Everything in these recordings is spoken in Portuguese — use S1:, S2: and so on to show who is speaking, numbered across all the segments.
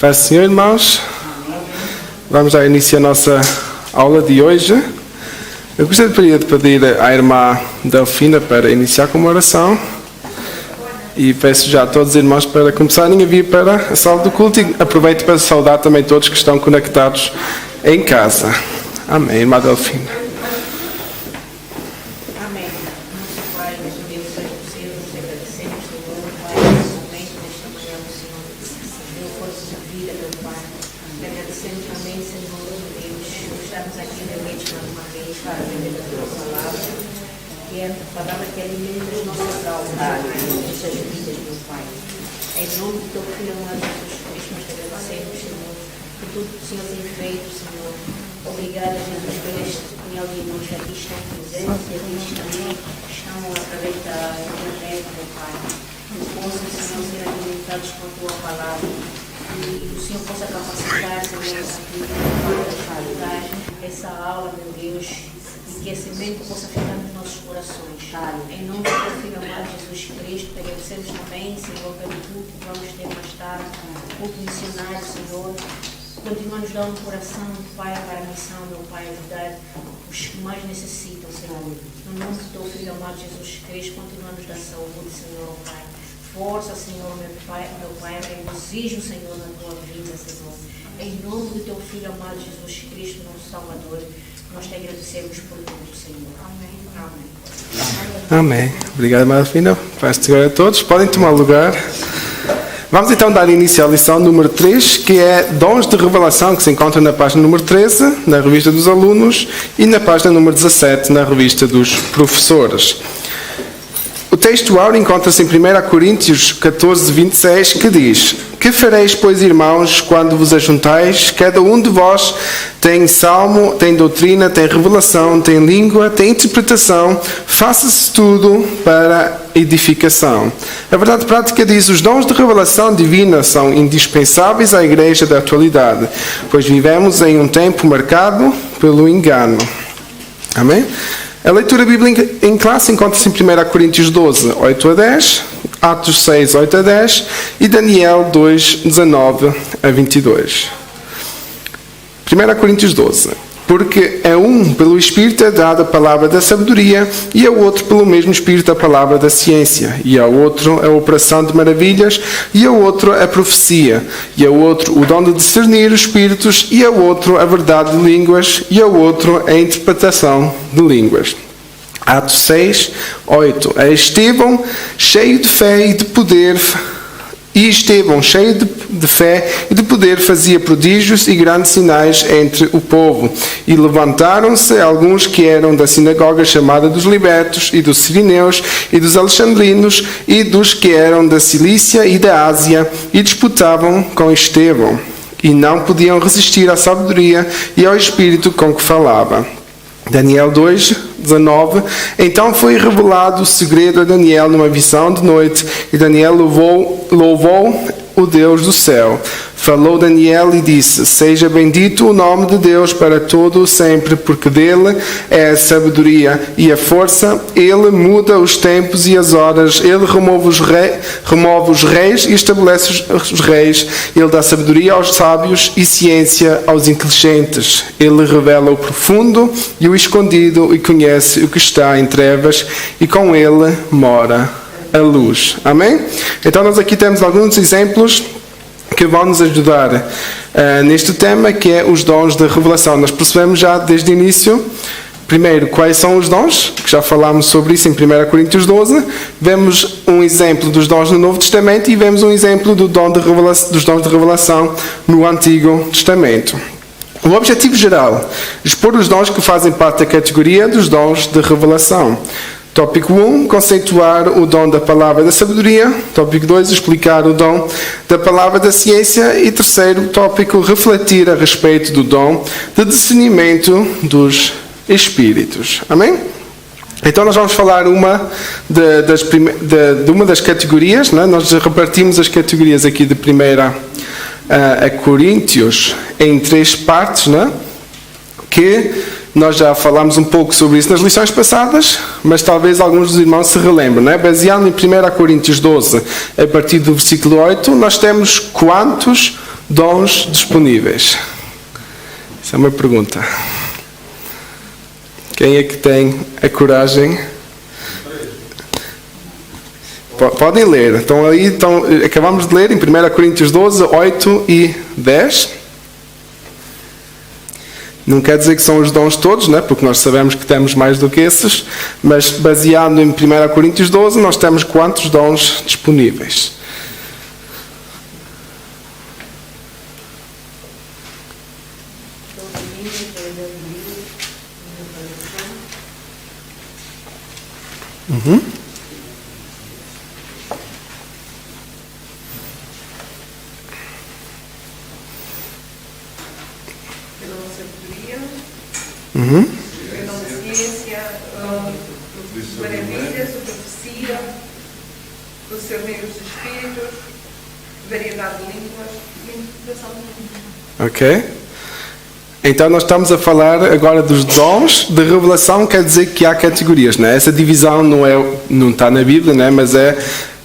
S1: Paz do Senhor, irmãos. Vamos já iniciar a nossa aula de hoje. Eu gostaria de pedir à irmã Delfina para iniciar com uma oração. E peço já a todos os irmãos para começarem a vir para a sala do culto. E aproveito para saudar também todos que estão conectados em casa. Amém, irmã Delfina.
S2: Essa aula, meu Deus, e que a semente possa ficar nos nossos corações. Em nome do teu Filho amado Jesus Cristo, te agradecemos também, Senhor, pelo culto que vamos ter mais tarde, culto missionário, Senhor. Continua nos dando um coração, Pai, para a missão, meu Pai, ajudar os que mais necessitam, Senhor. No nome do teu Filho amado Jesus Cristo, continua nos dar saúde, Senhor, Pai. Força, Senhor, meu Pai, regozijo, Senhor, na tua vida, Senhor. Em nome do teu Filho amado Jesus Cristo, nosso Salvador, nós te agradecemos por tudo, Senhor. Amém. Amém.
S1: Amém. Obrigado, irmã Delfina. Paz do Senhor a todos. Podem tomar lugar. Vamos então dar início à lição número 3, que é Dons de Revelação, que se encontra na página número 13, na revista dos alunos, e na página número 17, na revista dos professores. O texto áureo encontra-se em 1 Coríntios 14, 26, que diz: Que fareis, pois, irmãos, quando vos ajuntais? Cada um de vós tem salmo, tem doutrina, tem revelação, tem língua, tem interpretação. Faça-se tudo para edificação. A verdade prática diz: os dons de revelação divina são indispensáveis à igreja da atualidade, pois vivemos em um tempo marcado pelo engano. Amém? A leitura bíblica em classe encontra-se em 1 Coríntios 12, 8 a 10, Atos 6, 8 a 10 e Daniel 2, 19 a 22. 1 Coríntios 12. Porque a um pelo Espírito é dada a palavra da sabedoria, e ao outro pelo mesmo Espírito a palavra da ciência, e ao outro a operação de maravilhas, e ao outro a profecia, e ao outro o dom de discernir os espíritos, e ao outro a verdade de línguas, e ao outro a interpretação de línguas. Atos 6, 8. Estevão, cheio de fé e de poder, fazia prodígios e grandes sinais entre o povo. E levantaram-se alguns que eram da sinagoga chamada dos libertos, e dos sirineus, e dos alexandrinos, e dos que eram da Cilícia e da Ásia, e disputavam com Estevão. E não podiam resistir à sabedoria e ao espírito com que falava. Daniel 2, 19. Então foi revelado o segredo a Daniel numa visão de noite, e Daniel louvou o Deus do céu. Falou Daniel e disse: Seja bendito o nome de Deus para todo o sempre, porque dele é a sabedoria e a força. Ele muda os tempos e as horas. Ele remove os reis e estabelece os reis. Ele dá sabedoria aos sábios e ciência aos inteligentes. Ele revela o profundo e o escondido, e conhece o que está em trevas, e com ele mora a luz. Amém? Então nós aqui temos alguns exemplos que vão nos ajudar neste tema, que é os dons da revelação. Nós percebemos já desde o início, primeiro, quais são os dons, que já falámos sobre isso em 1 Coríntios 12. Vemos um exemplo dos dons no Novo Testamento e vemos um exemplo dos dons de revelação no Antigo Testamento. O objetivo geral: expor os dons que fazem parte da categoria dos dons de revelação. Tópico 1, conceituar o dom da palavra da sabedoria. Tópico 2, explicar o dom da palavra da ciência. E terceiro tópico, refletir a respeito do dom de discernimento dos espíritos. Amém? Então nós vamos falar de uma das categorias, né? Nós repartimos as categorias aqui de 1 a Coríntios em 3 partes, né? Que nós já falámos um pouco sobre isso nas lições passadas, mas talvez alguns dos irmãos se relembrem, né? Baseado em 1 Coríntios 12, a partir do versículo 8, nós temos quantos dons disponíveis? Essa é uma pergunta. Quem é que tem a coragem? Podem ler. Acabamos de ler em 1 Coríntios 12, 8 e 10. Não quer dizer que são os dons todos, né? Porque nós sabemos que temos mais do que esses, mas baseado em 1 Coríntios 12, nós temos quantos dons disponíveis? Uhum. Uhum.
S3: Ciência, maravilhas, profecia, discernir os espíritos, variedade de línguas e interpretação de línguas.
S1: Ok. Então nós estamos a falar agora dos dons de revelação, quer dizer que há categorias, né? Essa divisão não está na Bíblia, né? Mas é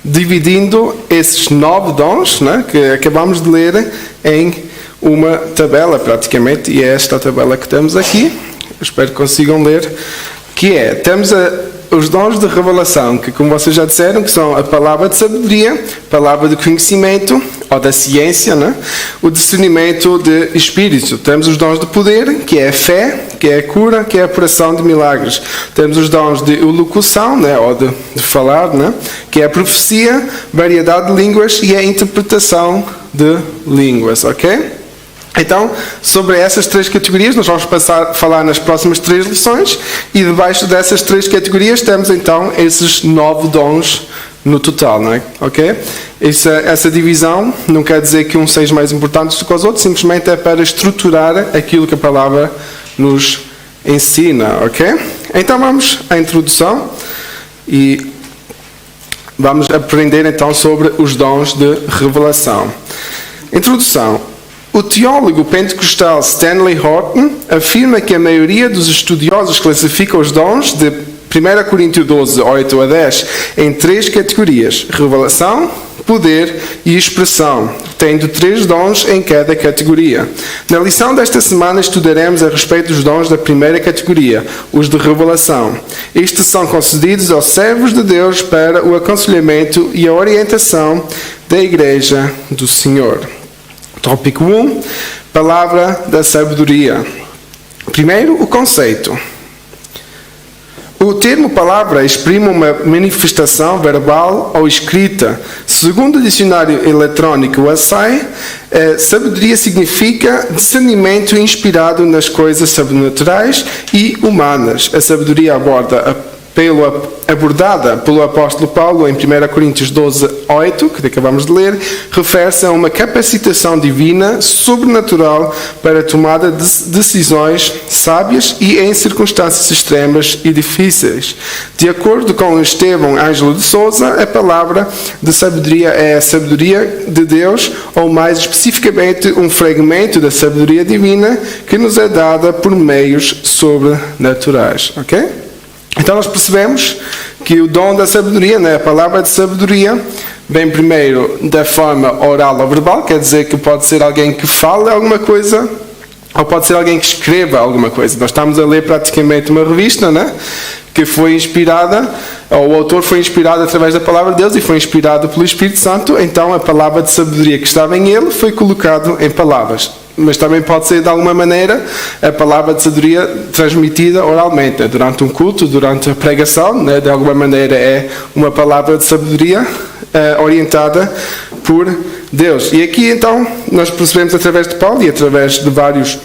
S1: dividindo esses 9 dons, né? Que acabamos de ler em uma tabela praticamente, e é esta a tabela que temos aqui. Espero que consigam ler, que é, temos os dons de revelação, que como vocês já disseram, que são a palavra de sabedoria, palavra de conhecimento, ou da ciência, né? O discernimento de espírito. Temos os dons de poder, que é a fé, que é a cura, que é a apuração de milagres. Temos os dons de elocução, né? Ou de falar, né? Que é a profecia, variedade de línguas e a interpretação de línguas, ok? Então, sobre essas 3 categorias, nós vamos passar a falar nas próximas 3 lições, e debaixo dessas 3 categorias temos então esses 9 dons no total, não é? Ok? Essa divisão não quer dizer que um seja mais importante do que os outros, simplesmente é para estruturar aquilo que a palavra nos ensina, ok? Então vamos à introdução e vamos aprender então sobre os dons de revelação. Introdução. O teólogo pentecostal Stanley Horton afirma que a maioria dos estudiosos classifica os dons de 1 Coríntios 12, 8 a 10 em 3 categorias: revelação, poder e expressão, tendo 3 dons em cada categoria. Na lição desta semana estudaremos a respeito dos dons da primeira categoria, os de revelação. Estes são concedidos aos servos de Deus para o aconselhamento e a orientação da Igreja do Senhor. Tópico 1. Palavra da sabedoria. Primeiro, o conceito. O termo palavra exprime uma manifestação verbal ou escrita. Segundo o dicionário eletrônico ASAI, sabedoria significa discernimento inspirado nas coisas sobrenaturais e humanas. A sabedoria abordada pelo apóstolo Paulo em 1 Coríntios 12, 8, que acabamos de ler, refere-se a uma capacitação divina, sobrenatural, para a tomada de decisões sábias e em circunstâncias extremas e difíceis. De acordo com Estevão Ângelo de Souza, a palavra de sabedoria é a sabedoria de Deus, ou mais especificamente um fragmento da sabedoria divina que nos é dada por meios sobrenaturais. Ok? Então nós percebemos que o dom da sabedoria, né, a palavra de sabedoria, vem primeiro da forma oral ou verbal, quer dizer que pode ser alguém que fale alguma coisa, ou pode ser alguém que escreva alguma coisa. Nós estamos a ler praticamente uma revista, né, que foi inspirada, ou o autor foi inspirado através da palavra de Deus e foi inspirado pelo Espírito Santo, então a palavra de sabedoria que estava em ele foi colocado em palavras. Mas também pode ser, de alguma maneira, a palavra de sabedoria transmitida oralmente, né? Durante um culto, durante a pregação, né? De alguma maneira é uma palavra de sabedoria orientada por Deus. E aqui, então, nós percebemos através de Paulo e através de vários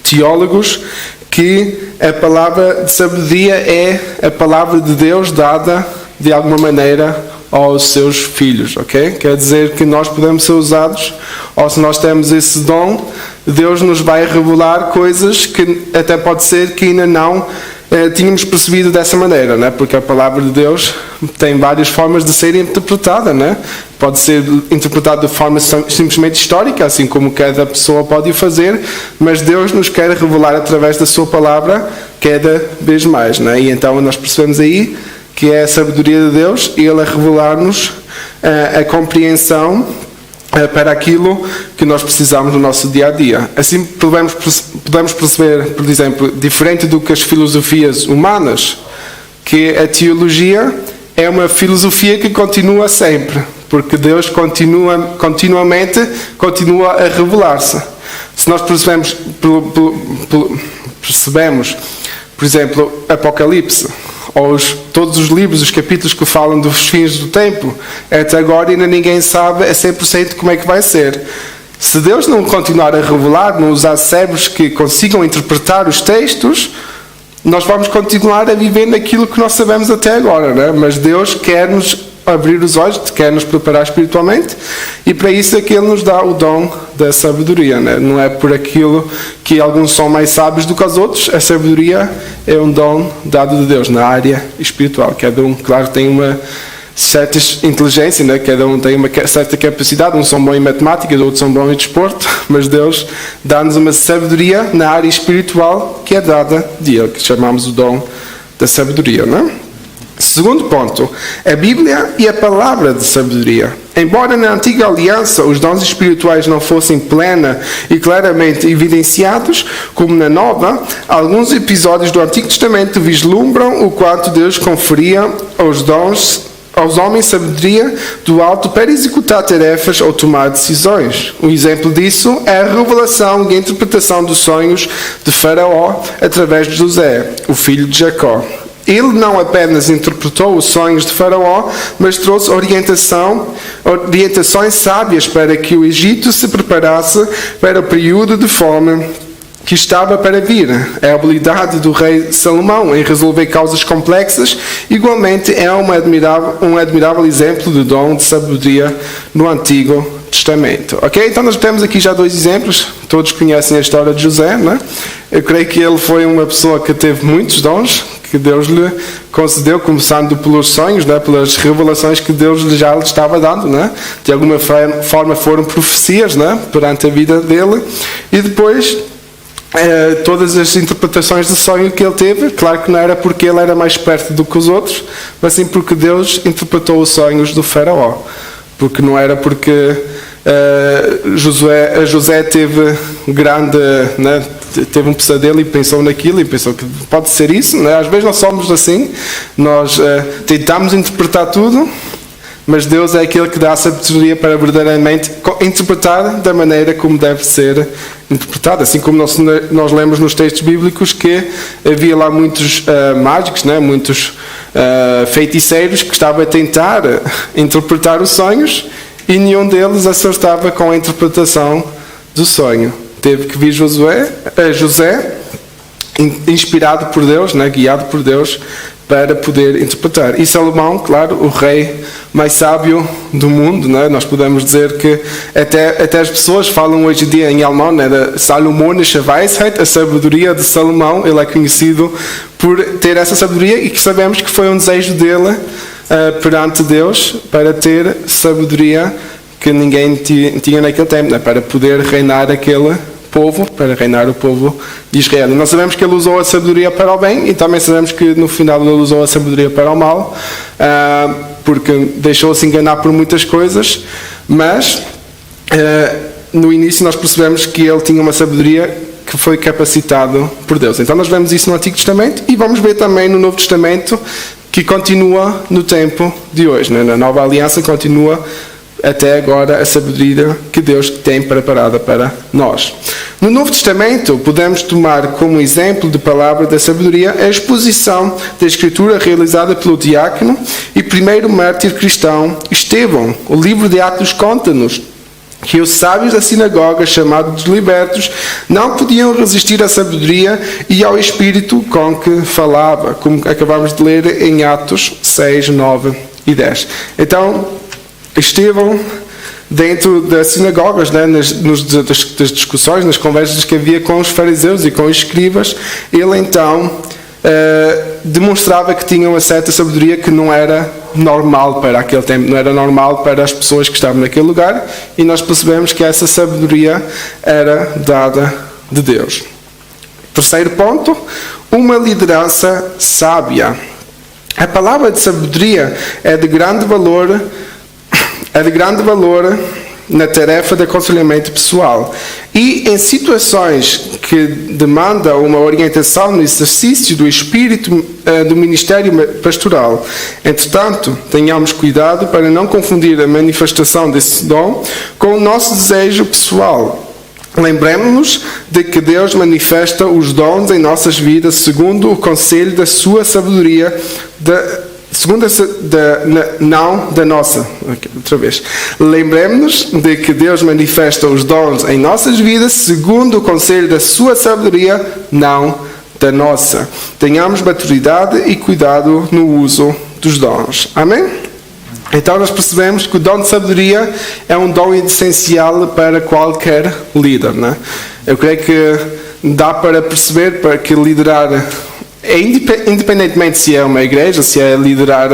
S1: teólogos que a palavra de sabedoria é a palavra de Deus dada, de alguma maneira, aos seus filhos, ok? Quer dizer que nós podemos ser usados, ou se nós temos esse dom, Deus nos vai revelar coisas que até pode ser que ainda não tínhamos percebido dessa maneira, né? Porque a palavra de Deus tem várias formas de ser interpretada, né? Pode ser interpretada de forma simplesmente histórica, assim como cada pessoa pode o fazer, mas Deus nos quer revelar através da sua palavra cada vez mais, né? E então nós percebemos aí que é a sabedoria de Deus, e Ele a revelar-nos a compreensão para aquilo que nós precisamos no nosso dia a dia. Assim podemos perceber, por exemplo, diferente do que as filosofias humanas, que a teologia é uma filosofia que continua sempre, porque Deus continuamente continua a revelar-se. Se nós percebemos, por exemplo, Apocalipse, ou todos os livros, os capítulos que falam dos fins do tempo, até agora ainda ninguém sabe a 100% como é que vai ser. Se Deus não continuar a revelar, não usar cérebros que consigam interpretar os textos, nós vamos continuar a viver naquilo que nós sabemos até agora, né? Mas Deus quer nos abrir os olhos, quer nos preparar espiritualmente, e para isso é que Ele nos dá o dom da sabedoria, né? Não é por aquilo que alguns são mais sábios do que os outros. A sabedoria é um dom dado de Deus na área espiritual. Cada um, claro, tem uma certa inteligência, né? Cada um tem uma certa capacidade. Uns são bons em matemática, outros são bons em desporto, mas Deus dá-nos uma sabedoria na área espiritual que é dada de Ele, que chamamos o dom da sabedoria, não é? Segundo ponto, a Bíblia e a palavra de sabedoria. Embora na antiga aliança os dons espirituais não fossem plena e claramente evidenciados, como na nova, alguns episódios do Antigo Testamento vislumbram o quanto Deus conferia aos homens sabedoria do alto para executar tarefas ou tomar decisões. Um exemplo disso é a revelação e a interpretação dos sonhos de Faraó através de José, o filho de Jacó. Ele não apenas interpretou os sonhos de Faraó, mas trouxe orientações sábias para que o Egito se preparasse para o período de fome que estava para vir. A habilidade do rei Salomão em resolver causas complexas igualmente é um admirável exemplo de dom de sabedoria no Antigo Testamento. Ok? Então nós temos aqui já dois exemplos. Todos conhecem a história de José, não é? Eu creio que ele foi uma pessoa que teve muitos dons que Deus lhe concedeu, começando pelos sonhos, né, pelas revelações que Deus já lhe estava dando, né? De alguma forma foram profecias, né, perante a vida dele, e depois todas as interpretações de sonho que ele teve. Claro que não era porque ele era mais esperto do que os outros, mas sim porque Deus interpretou os sonhos do Faraó, porque não era porque José teve teve um pesadelo e pensou naquilo e pensou que pode ser isso, né? Às vezes nós somos assim, nós tentamos interpretar tudo, mas Deus é aquele que dá a sabedoria para verdadeiramente interpretar da maneira como deve ser interpretado. Assim como nós lemos nos textos bíblicos que havia lá muitos mágicos, né? Muitos feiticeiros que estavam a tentar interpretar os sonhos e nenhum deles acertava com a interpretação do sonho. Teve que vir José, inspirado por Deus, né, guiado por Deus, para poder interpretar. E Salomão, claro, o rei mais sábio do mundo, né? Nós podemos dizer que até as pessoas falam hoje em dia em alemão, né, da Salomonische Weisheit, a sabedoria de Salomão. Ele é conhecido por ter essa sabedoria e que sabemos que foi um desejo dele perante Deus para ter sabedoria que ninguém tinha naquele tempo, né, para poder reinar aquele povo, para reinar o povo de Israel. E nós sabemos que ele usou a sabedoria para o bem e também sabemos que no final ele usou a sabedoria para o mal, porque deixou-se enganar por muitas coisas, mas no início nós percebemos que ele tinha uma sabedoria que foi capacitado por Deus. Então nós vemos isso no Antigo Testamento e vamos ver também no Novo Testamento, que continua no tempo de hoje, né? Na Nova Aliança continua até agora a sabedoria que Deus tem preparada para nós. No Novo Testamento, podemos tomar como exemplo de palavra da sabedoria a exposição da Escritura realizada pelo diácono e primeiro mártir cristão Estevão. O livro de Atos conta-nos que os sábios da sinagoga, chamados dos libertos, não podiam resistir à sabedoria e ao espírito com que falava, como acabamos de ler em Atos 6, 9 e 10. Então, Estevão, dentro das sinagogas, né, das discussões, nas conversas que havia com os fariseus e com os escribas, ele então demonstrava que tinha uma certa sabedoria que não era normal para aquele tempo, não era normal para as pessoas que estavam naquele lugar, e nós percebemos que essa sabedoria era dada de Deus. Terceiro ponto, uma liderança sábia. A palavra de sabedoria é de grande valor na tarefa de aconselhamento pessoal e em situações que demandam uma orientação no exercício do espírito do ministério pastoral. Entretanto, tenhamos cuidado para não confundir a manifestação desse dom com o nosso desejo pessoal. Lembremos-nos de que Deus manifesta os dons em nossas vidas segundo o conselho da sua sabedoria, não da nossa. Outra vez. Lembremos-nos de que Deus manifesta os dons em nossas vidas segundo o conselho da sua sabedoria, não da nossa. Tenhamos maturidade e cuidado no uso dos dons. Amém? Então nós percebemos que o dom de sabedoria é um dom essencial para qualquer líder, né? Eu creio que dá para perceber para que liderar, independentemente se é uma igreja, se é liderar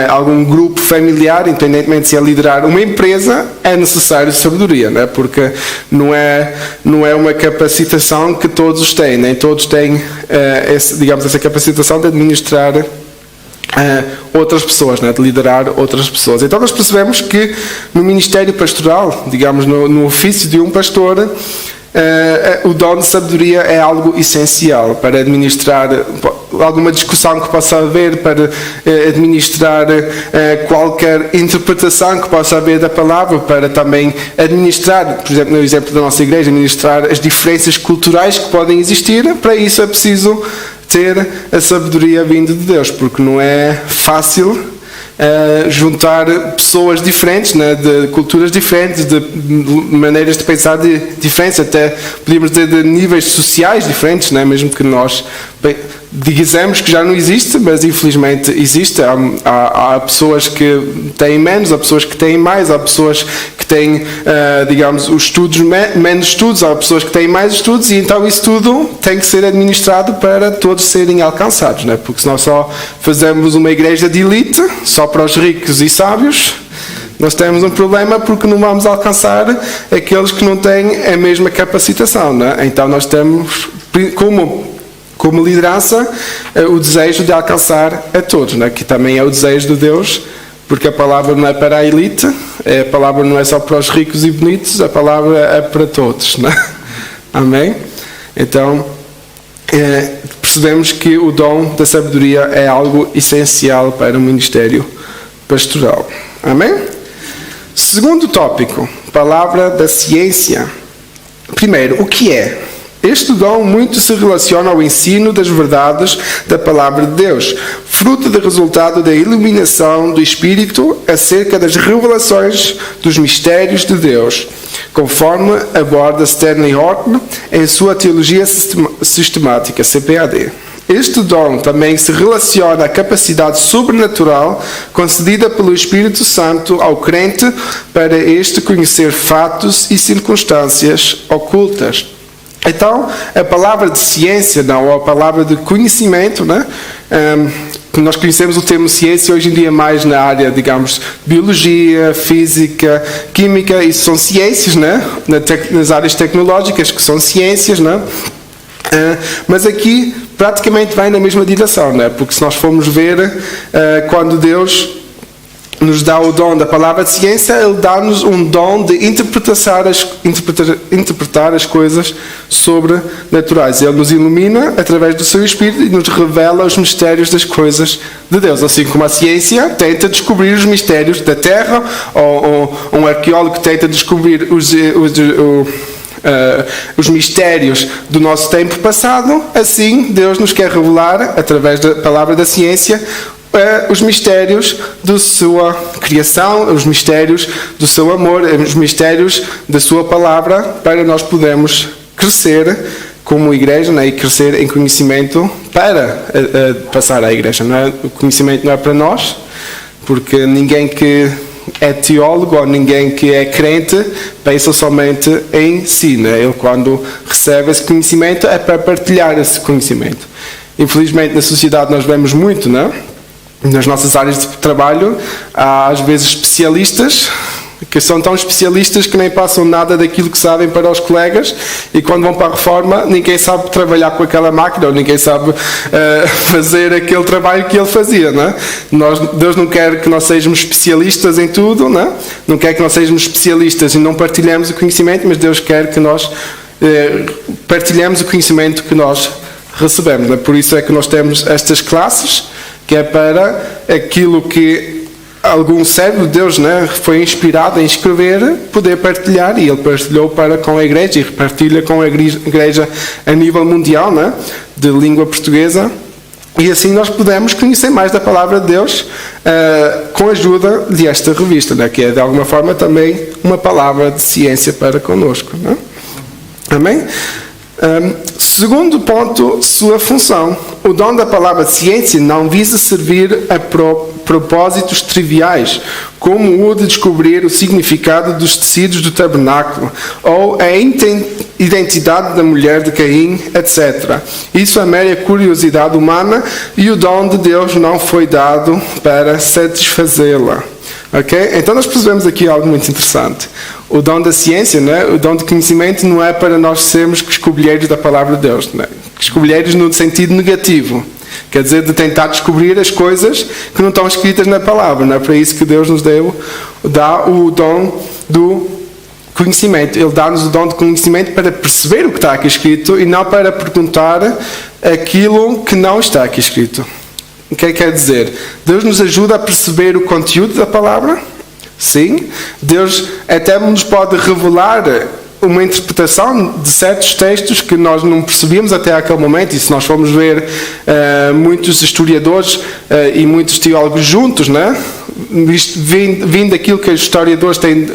S1: algum grupo familiar, independentemente se é liderar uma empresa, é necessário sabedoria, né? Porque não é uma capacitação que todos têm, nem todos têm essa capacitação de administrar outras pessoas, né? De liderar outras pessoas. Então nós percebemos que no ministério pastoral, digamos no ofício de um pastor, o dom de sabedoria é algo essencial para administrar alguma discussão que possa haver, para administrar qualquer interpretação que possa haver da palavra, para também administrar, por exemplo, no exemplo da nossa igreja, administrar as diferenças culturais que podem existir. Para isso é preciso ter a sabedoria vinda de Deus, porque não é fácil juntar pessoas diferentes, né, de culturas diferentes, de maneiras de pensar diferentes, até podíamos dizer de níveis sociais diferentes, né, mesmo que nós dizemos que já não existe, mas infelizmente existe. Há pessoas que têm menos, há pessoas que têm mais, há pessoas que têm, digamos, os estudos menos estudos, há pessoas que têm mais estudos, e então isso tudo tem que ser administrado para todos serem alcançados, né? Porque se nós só fazemos uma igreja de elite, só para os ricos e sábios, nós temos um problema, porque não vamos alcançar aqueles que não têm a mesma capacitação, né? Então nós temos como liderança o desejo de alcançar a todos, né? Que também é o desejo de Deus, porque a palavra não é para a elite, a palavra não é só para os ricos e bonitos, a palavra é para todos, né? Amém? Então percebemos que o dom da sabedoria é algo essencial para o ministério pastoral. Amém? Segundo tópico, palavra da ciência. Primeiro, o que é? Este dom muito se relaciona ao ensino das verdades da palavra de Deus, fruto do resultado da iluminação do Espírito acerca das revelações dos mistérios de Deus, conforme aborda Stanley Horton em sua Teologia Sistemática, CPAD. Este dom também se relaciona à capacidade sobrenatural concedida pelo Espírito Santo ao crente para este conhecer fatos e circunstâncias ocultas. Então, a palavra de ciência, ou a palavra de conhecimento, né? Nós conhecemos o termo ciência hoje em dia mais na área, digamos, biologia, física, química, isso são ciências, né? Nas áreas tecnológicas, que são ciências, né? Mas aqui praticamente vai na mesma direção, né? Porque se nós formos ver, quando Deus nos dá o dom da palavra de ciência, Ele dá-nos um dom de interpretar as coisas sobrenaturais. Ele nos ilumina através do seu Espírito e nos revela os mistérios das coisas de Deus. Assim como a ciência tenta descobrir os mistérios da Terra, ou um arqueólogo tenta descobrir os mistérios do nosso tempo passado, assim Deus nos quer revelar, através da palavra da ciência, os mistérios da sua criação, os mistérios do seu amor, os mistérios da sua palavra, para nós podermos crescer como igreja, né? E crescer em conhecimento para passar à igreja. Não é? O conhecimento não é para nós, porque ninguém que é teólogo ou ninguém que é crente pensa somente em si, né? Ele, quando recebe esse conhecimento, é para partilhar esse conhecimento. Infelizmente, na sociedade nós vemos muito, não é? Nas nossas áreas de trabalho, há às vezes especialistas que são tão especialistas que nem passam nada daquilo que sabem para os colegas, e quando vão para a reforma ninguém sabe trabalhar com aquela máquina, ou ninguém sabe fazer aquele trabalho que ele fazia, não é? Deus não quer que nós sejamos especialistas em tudo, não é? Não quer que nós sejamos especialistas e não partilhemos o conhecimento, mas Deus quer que nós partilhemos o conhecimento que nós recebemos, não é? Por isso é que nós temos estas classes, que é para aquilo que algum servo de Deus, né, foi inspirado em escrever, poder partilhar, e ele partilhou com a igreja e repartilha com a igreja a nível mundial, né, de língua portuguesa, e assim nós podemos conhecer mais da palavra de Deus com a ajuda desta revista, né, que é de alguma forma também uma palavra de ciência para connosco, né? Amém? Segundo ponto, sua função. O dom da palavra de ciência não visa servir a propósitos triviais, como o de descobrir o significado dos tecidos do tabernáculo, ou a identidade da mulher de Caim, etc. Isso é mera curiosidade humana, e o dom de Deus não foi dado para satisfazê-la. Okay? Então nós percebemos aqui algo muito interessante. O dom da ciência, né? O dom de conhecimento não é para nós sermos escobilheiros da palavra de Deus, né? Escobilheiros no sentido negativo, quer dizer, de tentar descobrir as coisas que não estão escritas na palavra. Não é para isso que Deus nos dá o dom do conhecimento. Ele dá-nos o dom de conhecimento para perceber o que está aqui escrito, e não para perguntar aquilo que não está aqui escrito. O que quer dizer? Deus nos ajuda a perceber o conteúdo da palavra? Sim. Deus até nos pode revelar uma interpretação de certos textos que nós não percebíamos até aquele momento, e se nós formos ver muitos historiadores e muitos teólogos juntos, né? Vindo daquilo que os historiadores têm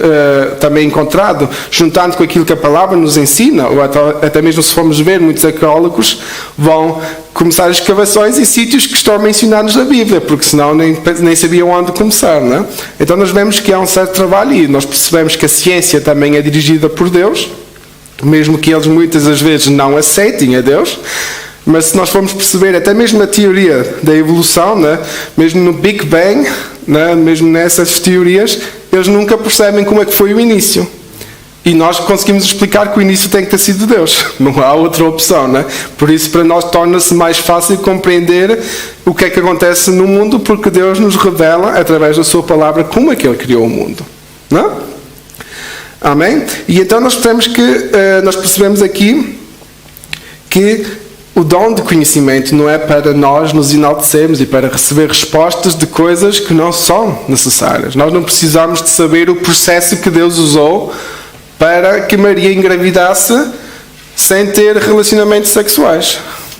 S1: também encontrado, juntando com aquilo que a palavra nos ensina, ou até mesmo se formos ver, muitos arqueólogos vão começar escavações em sítios que estão mencionados na Bíblia, porque senão nem sabiam onde começar, não é? Então nós vemos que há um certo trabalho, e nós percebemos que a ciência também é dirigida por Deus, mesmo que eles muitas das vezes não aceitem a Deus. Mas se nós formos perceber até mesmo a teoria da evolução, né? Mesmo no Big Bang, né? Mesmo nessas teorias, eles nunca percebem como é que foi o início. E nós conseguimos explicar que o início tem que ter sido Deus. Não há outra opção, né? Por isso, para nós, torna-se mais fácil compreender o que é que acontece no mundo, porque Deus nos revela, através da sua palavra, como é que Ele criou o mundo. Não? Amém? E então nós percebemos aqui que o dom de conhecimento não é para nós nos enaltecermos e para receber respostas de coisas que não são necessárias. Nós não precisamos de saber o processo que Deus usou para que Maria engravidasse sem ter relacionamentos sexuais.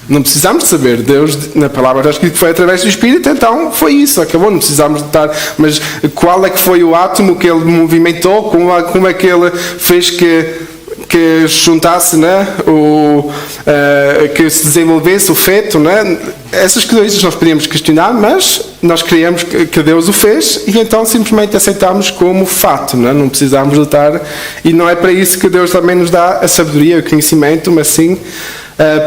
S1: Não precisamos de saber. Deus, na palavra está escrito que foi através do Espírito, então foi isso, acabou. Não precisamos de estar. Mas qual é que foi o átomo que ele movimentou? Como é que ele fez que juntasse, né? Que se desenvolvesse o feto, né? Essas coisas nós podíamos questionar, mas nós queríamos que Deus o fez, e então simplesmente aceitamos como fato, né? Não precisamos lutar, e não é para isso que Deus também nos dá a sabedoria, o conhecimento, mas sim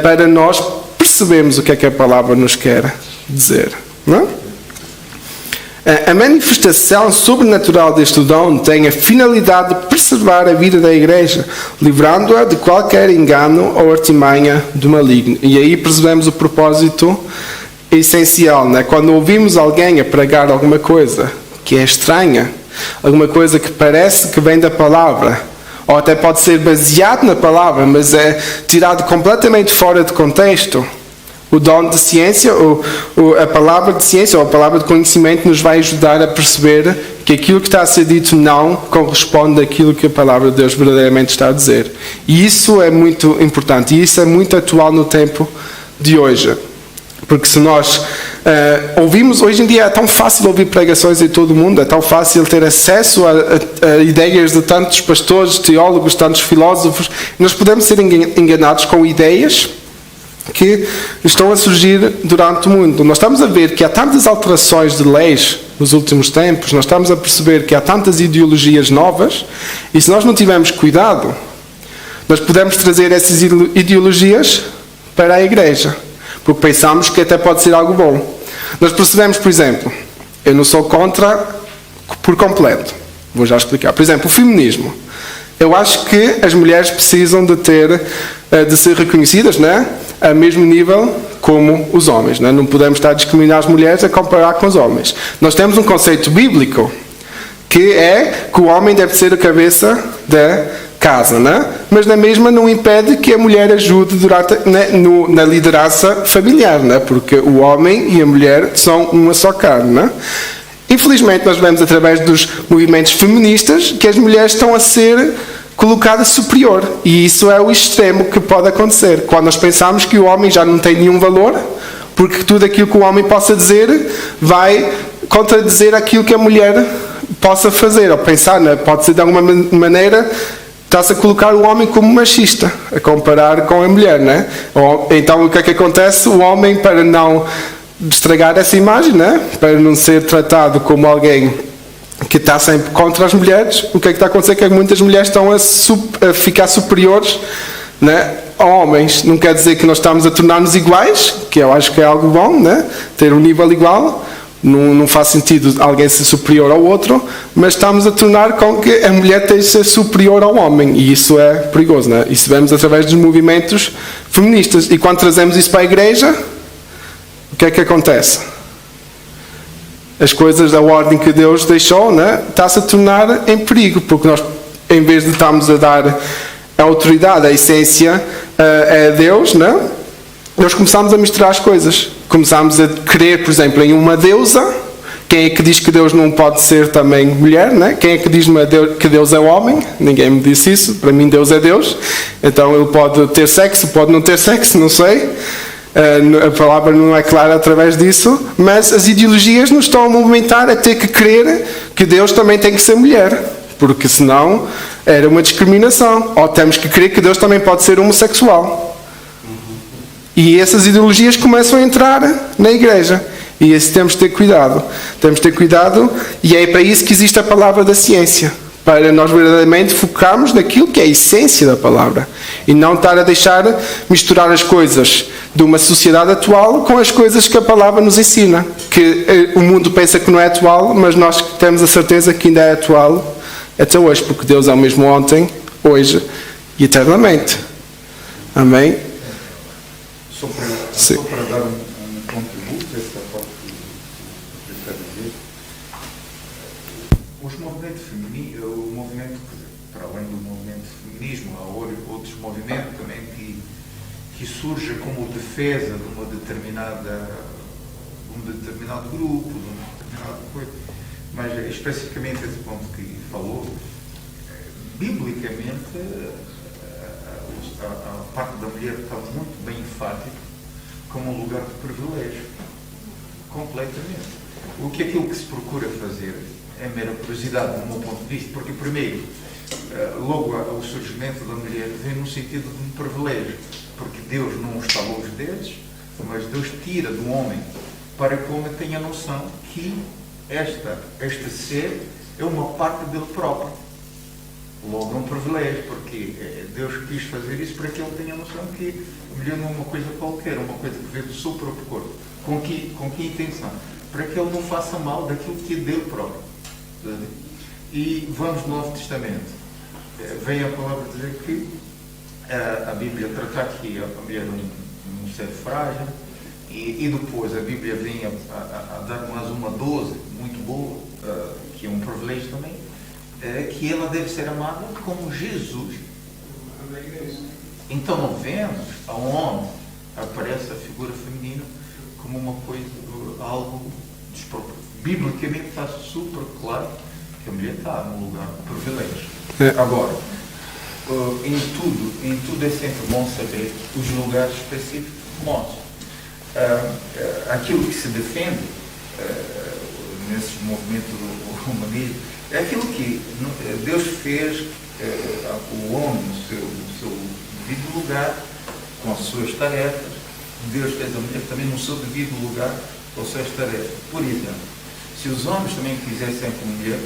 S1: para nós percebermos o que é que a palavra nos quer dizer, não é? A manifestação sobrenatural deste dom tem a finalidade de preservar a vida da igreja, livrando-a de qualquer engano ou artimanha do maligno. E aí percebemos o propósito essencial, né? Quando ouvimos alguém a pregar alguma coisa que é estranha, alguma coisa que parece que vem da palavra, ou até pode ser baseado na palavra, mas é tirado completamente fora de contexto, o dom de ciência, a palavra de ciência, ou a palavra de conhecimento, nos vai ajudar a perceber que aquilo que está a ser dito não corresponde àquilo que a palavra de Deus verdadeiramente está a dizer. E isso é muito importante, e isso é muito atual no tempo de hoje. Porque se nós ouvimos, hoje em dia é tão fácil ouvir pregações em todo o mundo, é tão fácil ter acesso a ideias de tantos pastores, teólogos, tantos filósofos, nós podemos ser enganados com ideias que estão a surgir durante o mundo. Nós estamos a ver que há tantas alterações de leis nos últimos tempos, nós estamos a perceber que há tantas ideologias novas, e se nós não tivermos cuidado, nós podemos trazer essas ideologias para a igreja, porque pensamos que até pode ser algo bom. Nós percebemos, por exemplo, eu não sou contra por completo, Vou já explicar. Por exemplo, o feminismo. Eu acho que as mulheres precisam de ser reconhecidas, né, a mesmo nível como os homens. Né? Não podemos estar a discriminar as mulheres a comparar com os homens. Nós temos um conceito bíblico que é que o homem deve ser a cabeça da casa, né? Mas na mesma não impede que a mulher ajude na liderança familiar, né? Porque o homem e a mulher são uma só carne. Né? Infelizmente nós vemos através dos movimentos feministas que as mulheres estão a ser colocadas superior, e isso é o extremo que pode acontecer quando nós pensamos que o homem já não tem nenhum valor, porque tudo aquilo que o homem possa dizer vai contradizer aquilo que a mulher possa fazer ou pensar, né? Pode ser de alguma maneira está-se a colocar o homem como machista, a comparar com a mulher, né? Então o que é que acontece? O homem, para não estragar essa imagem, né? Para não ser tratado como alguém que está sempre contra as mulheres, o que é que está a acontecer? É que muitas mulheres estão a ficar superiores, né, a homens. Não quer dizer que nós estamos a tornar-nos iguais, que eu acho que é algo bom, né? Ter um nível igual. Não faz sentido alguém ser superior ao outro, mas estamos a tornar com que a mulher tenha de ser superior ao homem, e isso é perigoso, né? Isso vemos através dos movimentos feministas. E quando trazemos isso para a igreja, o que é que acontece? As coisas da ordem que Deus deixou, né, está-se a tornar em perigo, porque nós, em vez de estarmos a dar a autoridade, a essência a Deus, né, nós começamos a misturar as coisas. Começamos a crer, por exemplo, em uma deusa. Quem é que diz que Deus não pode ser também mulher? Né? Quem é que diz que Deus é homem? Ninguém me disse isso. Para mim Deus é Deus. Então ele pode ter sexo, pode não ter sexo, não sei. A palavra não é clara através disso. Mas as ideologias nos estão a movimentar a ter que crer que Deus também tem que ser mulher. Porque senão era uma discriminação. Ou temos que crer que Deus também pode ser homossexual. E essas ideologias começam a entrar na igreja. E isso temos de ter cuidado. Temos de ter cuidado, e é para isso que existe a palavra da ciência. Para nós verdadeiramente focarmos naquilo que é a essência da palavra. E não estar a deixar misturar as coisas de uma sociedade atual com as coisas que a palavra nos ensina. Que o mundo pensa que não é atual, mas nós temos a certeza que ainda é atual até hoje. Porque Deus é o mesmo ontem, hoje e eternamente. Amém?
S4: Só para dar um contributo a essa parte que eu quero dizer, os movimentos femininos, o movimento, para além do movimento feminismo, há outros movimentos também que surgem como defesa de um determinado grupo, de uma determinada coisa, mas especificamente esse ponto que falou, biblicamente, a parte da mulher está muito bem enfática como um lugar de privilégio, completamente. O que é aquilo que se procura fazer é mera curiosidade, do meu ponto de vista, porque primeiro, logo o surgimento da mulher vem no sentido de um privilégio, porque Deus não estalou os dedos, mas Deus tira do homem para que o homem tenha a noção que este ser é uma parte dele próprio. Logo é um privilégio, porque Deus quis fazer isso para que ele tenha a noção que a mulher não é uma coisa qualquer, uma coisa que veio do seu próprio corpo. Com que intenção? Para que ele não faça mal daquilo que é dele próprio. E vamos no Novo Testamento. Vem a palavra dizer que a Bíblia trata aqui a mulher um ser frágil, e depois a Bíblia vem a dar mais uma dose muito boa, que é um privilégio também, que ela deve ser amada como Jesus. Então não vemos aonde aparece a figura feminina como uma coisa, algo desproporcionado. Biblicamente está super claro que a mulher está num lugar de privilégio. Agora, em tudo é sempre bom saber os lugares específicos que mostram. Aquilo que se defende nesse movimento do humanismo é aquilo que Deus fez o homem no seu devido lugar, com as suas tarefas. Deus fez a mulher também no seu devido lugar, com as suas tarefas. Por exemplo, se os homens também quisessem com mulher,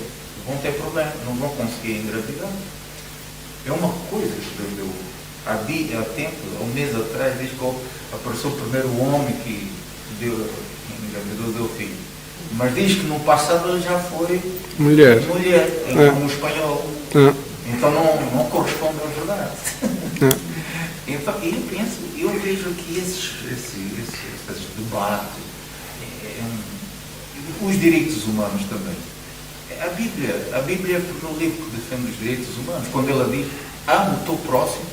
S4: vão ter problema, não vão conseguir engravidar. É uma coisa que Deus deu. Há tempo, há um mês atrás, diz que apareceu o primeiro homem que engravidou, deu filho. Mas diz que no passado ele já foi
S1: mulher.
S4: como espanhol. Então não corresponde à verdade. Então, eu vejo que esses debates, os direitos humanos também. A Bíblia é o livro que defende os direitos humanos, quando ela diz, ama o teu próximo.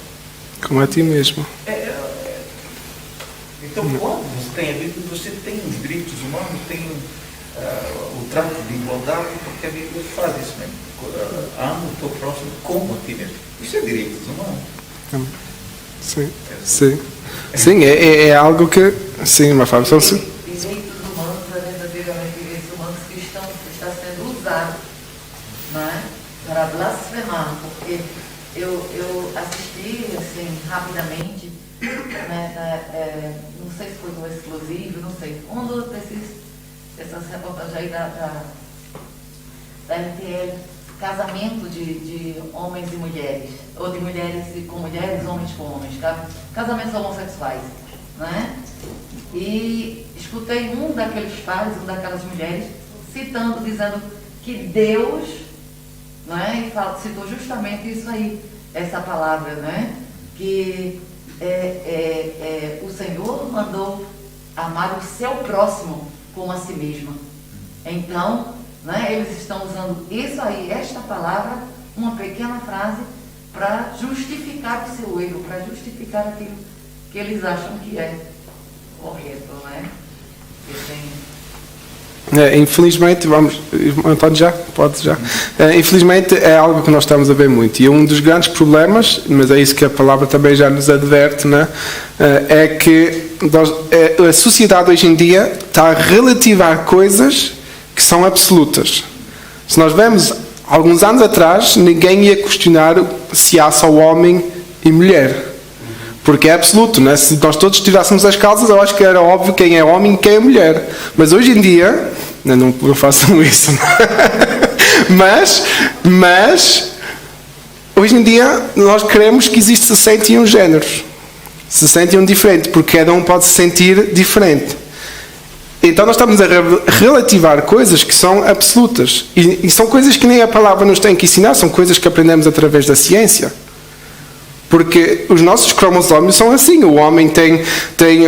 S1: Como a ti mesmo.
S4: Então, quando você tem a Bíblia, você tem os direitos humanos, tem o trato de igualdade, porque a Bíblia faz isso mesmo. Ama o teu próximo como a ti mesmo. Isso é direitos humanos.
S1: Sim, sim. Sim, é algo que... Sim, uma forma...
S5: Direitos humanos é verdadeiramente direitos humanos que está sendo usado, não é? Para blasfemar, porque eu assisti, assim, rapidamente, né, não sei se foi no Exclusivo, não sei, dessas reportagens aí da RTL, casamento de homens e mulheres, ou de mulheres com mulheres, homens com homens, casamentos homossexuais, né? E escutei um daqueles pais, uma daquelas mulheres, dizendo que Deus, né, citou justamente isso aí, essa palavra, né, que o Senhor mandou amar o seu próximo como a si mesmo. Então, né, eles estão usando isso aí, esta palavra, uma pequena frase, para justificar o seu erro, para justificar aquilo que eles acham que é correto, né?
S1: Infelizmente, António já? Infelizmente é algo que nós estamos a ver muito, e um dos grandes problemas, mas é isso que a palavra também já nos adverte, né? É que a sociedade hoje em dia está a relativar coisas que são absolutas. Se nós vemos alguns anos atrás, ninguém ia questionar se há só homem e mulher, porque é absoluto, né? Se nós todos tirássemos as calças, eu acho que era óbvio quem é homem e quem é mulher. Mas hoje em dia, não façam isso, mas hoje em dia nós queremos que existe 61 géneros, 61 diferentes, porque cada um pode se sentir diferente. Então nós estamos a relativar coisas que são absolutas, e são coisas que nem a palavra nos tem que ensinar, são coisas que aprendemos através da ciência. Porque os nossos cromossomos são assim, o homem tem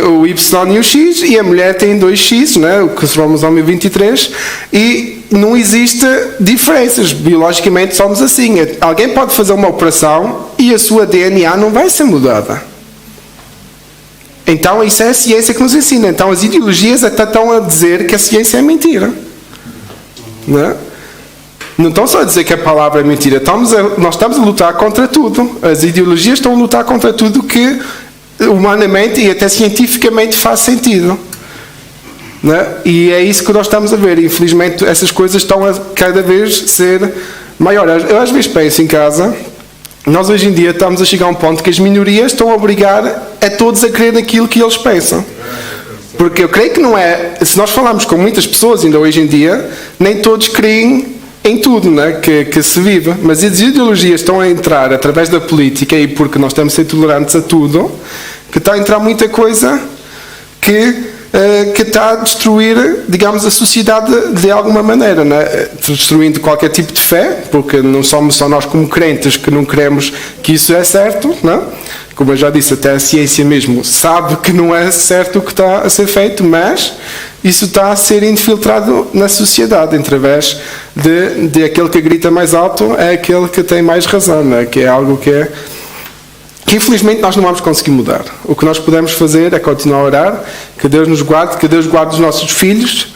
S1: o Y e o X, e a mulher tem 2X, né? O cromossomo 23, e não existe diferenças, biologicamente somos assim. Alguém pode fazer uma operação e a sua DNA não vai ser mudada. Então isso é a ciência que nos ensina. Então as ideologias até estão a dizer que a ciência é mentira. Não estão só a dizer que a palavra é mentira. Nós estamos a lutar contra tudo. As ideologias estão a lutar contra tudo que humanamente e até cientificamente faz sentido. E é isso que nós estamos a ver. Infelizmente essas coisas estão a cada vez ser maiores. Eu às vezes penso em casa, nós hoje em dia estamos a chegar a um ponto que as minorias estão a obrigar a todos a crer naquilo que eles pensam. Porque eu creio que não é... Se nós falarmos com muitas pessoas ainda hoje em dia, nem todos creem em tudo, né, que se vive. Mas as ideologias estão a entrar através da política, e porque nós estamos a ser tolerantes a tudo, que está a entrar muita coisa que está a destruir, digamos, a sociedade de alguma maneira, né? Destruindo qualquer tipo de fé, porque não somos só nós como crentes que não queremos que isso é certo, né? Como eu já disse, até a ciência mesmo sabe que não é certo o que está a ser feito, mas isso está a ser infiltrado na sociedade através de aquele que grita mais alto é aquele que tem mais razão, né? Que é algo que infelizmente nós não vamos conseguir mudar. O que nós podemos fazer é continuar a orar, que Deus nos guarde, que Deus guarde os nossos filhos.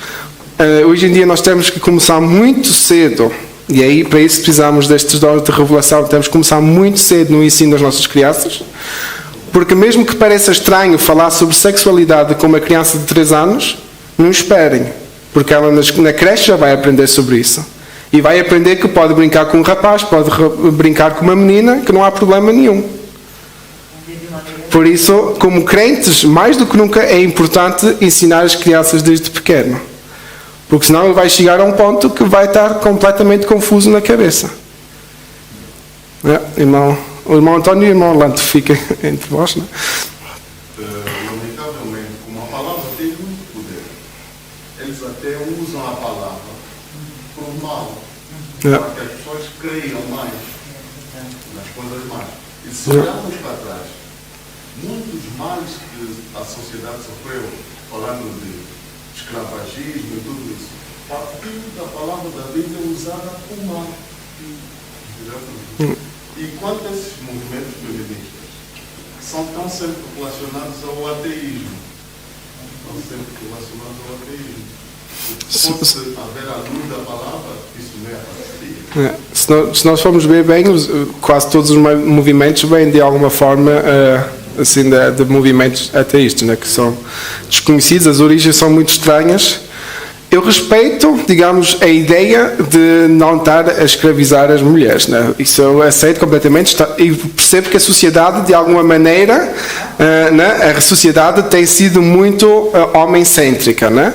S1: Hoje em dia nós temos que começar muito cedo, e aí para isso precisamos destes dons de revelação, temos que começar muito cedo no ensino das nossas crianças, porque mesmo que pareça estranho falar sobre sexualidade com uma criança de 3 anos, não esperem, porque ela na creche já vai aprender sobre isso. E vai aprender que pode brincar com um rapaz, pode brincar com uma menina, que não há problema nenhum. Por isso, como crentes, mais do que nunca é importante ensinar as crianças desde pequeno. Porque senão ele vai chegar a um ponto que vai estar completamente confuso na cabeça. O irmão António e o irmão Orlando fiquem entre vós, não
S6: Lamentavelmente, como a palavra tem muito poder, eles até usam a palavra
S1: É.
S6: para que as pessoas creiam mais nas coisas más. E se olharmos para trás, muitos males que a sociedade sofreu, falando de escravagismo e tudo isso, partiu da palavra da Bíblia usada por mal. E quanto a esses movimentos feministas são tão sempre relacionados ao ateísmo. Estão sempre relacionados ao ateísmo. Se fosse haver a luz da palavra, isso não ia aparecer.
S1: Se nós formos ver bem, quase todos os movimentos vêm de alguma forma assim, de movimentos ateístas, né, que são desconhecidos, as origens são muito estranhas. Eu respeito, digamos, a ideia de não estar a escravizar as mulheres, né? Isso eu aceito completamente e percebo que a sociedade, de alguma maneira, né, a sociedade tem sido muito homem-cêntrica, né?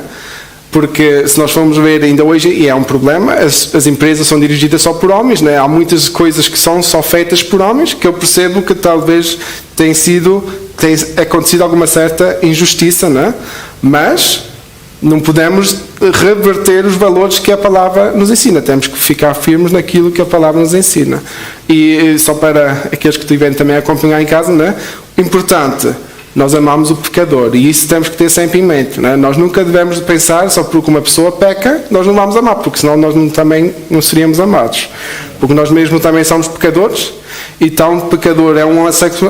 S1: Porque se nós formos ver ainda hoje, e é um problema, as empresas são dirigidas só por homens, né? Há muitas coisas que são só feitas por homens, que eu percebo que talvez tem acontecido alguma certa injustiça, né? Mas não podemos reverter os valores que a palavra nos ensina. Temos que ficar firmes naquilo que a palavra nos ensina. E só para aqueles que estiverem também a acompanhar em casa, né? Importante, nós amamos o pecador. E isso temos que ter sempre em mente, né? Nós nunca devemos pensar só porque uma pessoa peca, nós não vamos amar, porque senão nós também não seríamos amados. Porque nós mesmos também somos pecadores. E tão pecador é um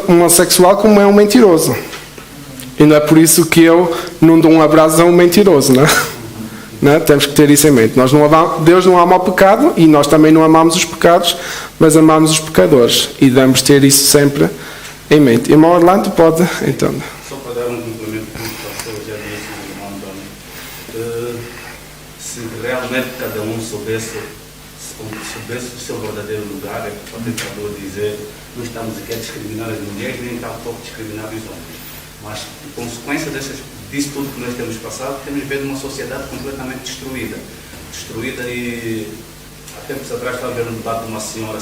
S1: homossexual como é um mentiroso. E não é por isso que eu não dou um abraço a um mentiroso, não é? Né? Temos que ter isso em mente. Deus não ama o pecado e nós também não amamos os pecados, mas amamos os pecadores. E devemos ter isso sempre em mente. Irmão Orlando, pode, então.
S7: Só para dar um complemento que o pastor já disse, irmão Antônio, se realmente cada um soubesse o seu verdadeiro lugar, é para o tentador dizer, não estamos aqui a discriminar as mulheres, nem tampouco discriminar os homens. Mas, em consequência disso tudo que nós temos passado, temos visto uma sociedade completamente destruída. E, há tempos atrás, estava vendo um debate de uma senhora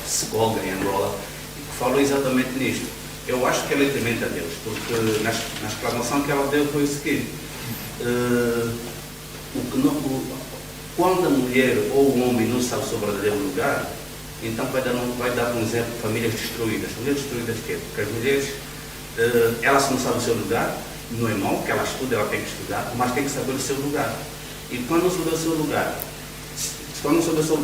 S7: psicóloga em Angola, que falou exatamente nisto. Eu acho que ela é temente a Deus, porque na exclamação que ela deu foi o seguinte: quando a mulher ou o homem não sabe o seu verdadeiro lugar, então vai dar um exemplo de famílias destruídas. Famílias destruídas de quê? Porque as mulheres, ela se não sabe o seu lugar, não é mau, porque ela estuda, ela tem que estudar, mas tem que saber o seu lugar. E quando não souber o seu lugar,